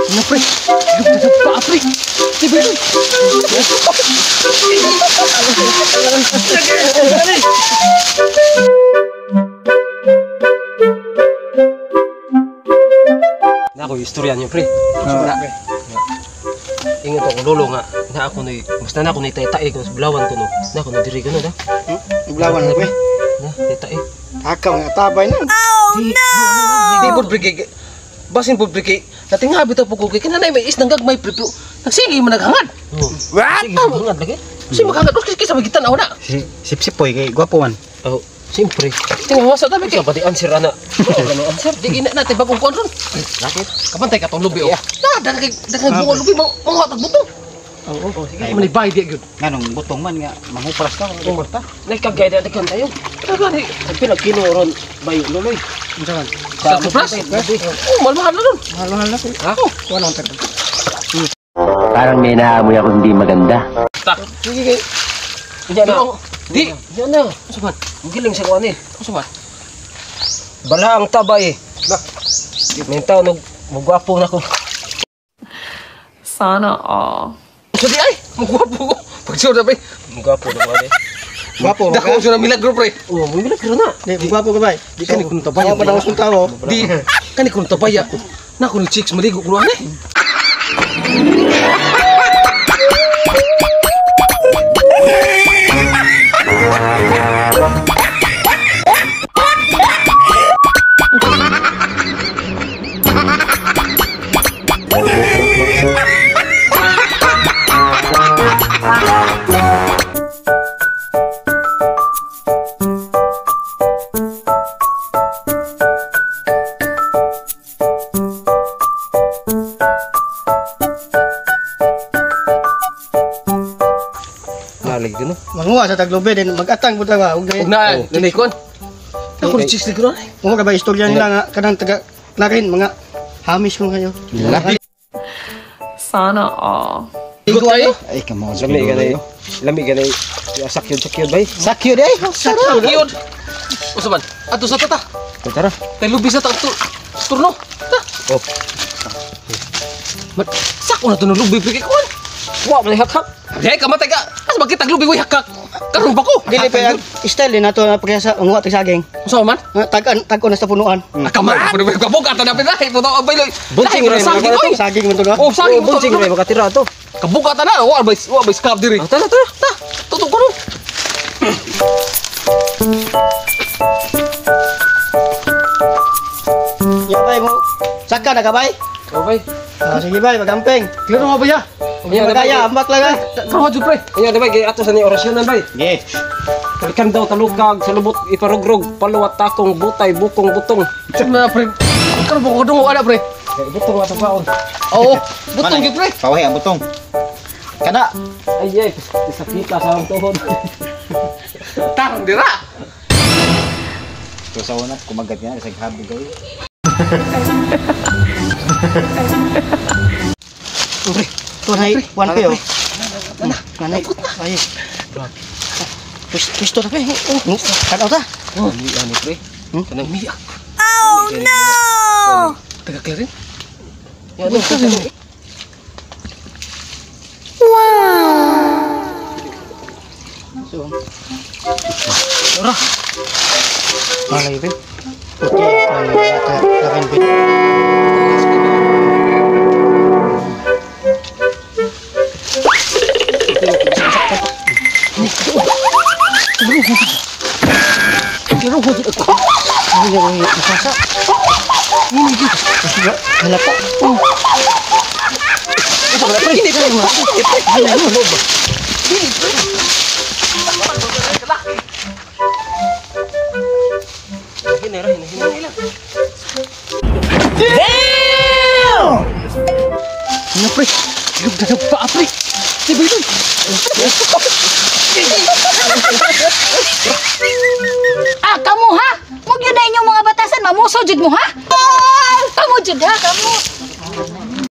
Ano, pre? Lugtad pa, pre. Tiba yun. Ako, istorya niyo, pre. Ingat ako, lolo nga. Na ako na, basta na ako na itay-tay ko sa bulawan ko, no. Na ako na diri ko, no, da. Bulawan na, pre. Na, itay. Akaw nga, tabay na. Oh, no! Di, bud, pre, basin, bud, pre, natingabi ta po ko, kaya nanay may isnang gagmay, pre, nagsige mo naghangad. What? Sige, maghangad lagi. Kasi maghangad, kasi sa magitan ako na. Si Sipsipoy, kay gwapo man. Oh, siyempre. Tingnan mo sa dami kaya pati answer ana. Ano answer? Di gina natin bagong kuan ron. Bakit? Kapantay ka tong lubi oh. Daghang bunga lubi mo hatag buto. Oo, sige. Mani bay di gyud. Nganong butong man nga mangupras ka, korta. Nay kagay da kan tayo. Kagani, pila kilo ron bay luloy. Unsa man? Sa plus? Oh, mahal na ron. Mahal na si. Ha? Wala per. Parang may naamoy ako hindi maganda. Tak. Sige. Diyan na. Di, diyan na. Sabat. Giling sa kuan eh. Sabat. Bala ang tabay. Bak. Mintaw nog mugwapo na ko. Sana all. Jadi ay, mugwapo ko. Pagsuod na pre. Mugwapo na ba eh. Gwapo ka? Dako sa milagro pre. Oh, may milagro na. Di gwapo ka bay. Di kani kun tabay. Ako pa daw sunta mo. Di kani kun tabay. Na kun chicks maligo ko eh. Lagi gano. Manguha sa taglobe din magatang pud ba ug Na, nanay kon. Ako chicks ligro ay. mo ka ba istorya nila nga kanang taga larin mga hamis ko kayo. Sana all. Igo tayo. Ay kamo sa Lami ganay. Lami ganay. Sakyod bay. Sakyo day. Sakyod. Usaban. Ato sa tata. Tara. Tay lubi sa turno. Ta. Oh. Mat sako na to no lubi piki kon. Wa man hak-hak. Dai ka matay ka. Asa makita lubi way hakak. Karon pa ko. Dili pa yung style din nato na pagkasa unguha tag saging. Usa man? Tag-on na sa punuan. Kamay ko na ka buka ta na pinay. Puto abay loy. Bunsing rin saging oy. saging man to no. Oh, saging mo bunsing rin makatira to. Kabuka ta na. Wa bay scab diri. Tara. Ta. Tutok ko no. Ya bay mo. Saka na ka bay. Okay. Sige bay, magamping. Klaro nga ba ya? Hindi magaya, ambak lang ah. Karon jud pre. Anya di ba kay ato sa ni orasyonan bay. Yes. Kalikan daw talukag sa lubot iparugrog paluwat takong butay bukong butong. Na pre. Karon ko dungo ada pre. Butong ato baon. Oo, butong gyud pre. Pawahi ang butong. Kada. Ay sakita sa akong tuhod. Tarong dira. So sa una kumagat nga sa habog gawin. Pre, tunay, one kayo. Nanay, ay. Pisto na pre. Kanaw ta. Oh, ani pre. Kanang miyak. Oh, no! Taga clearin. Ya, So, ora. malay pre. Puti, lakin bit. Kiro ko dito. Ay, masasa. Ini gitu. Masih halapa. Ini pre. Ay, ano ba? Hini lang. Ano pre? Lugtad pa pre. Tiba yun. Kamu ha? Huwag yun na inyong mga batasan, mamuso jud mo ha? Kamu jud ha, kamu.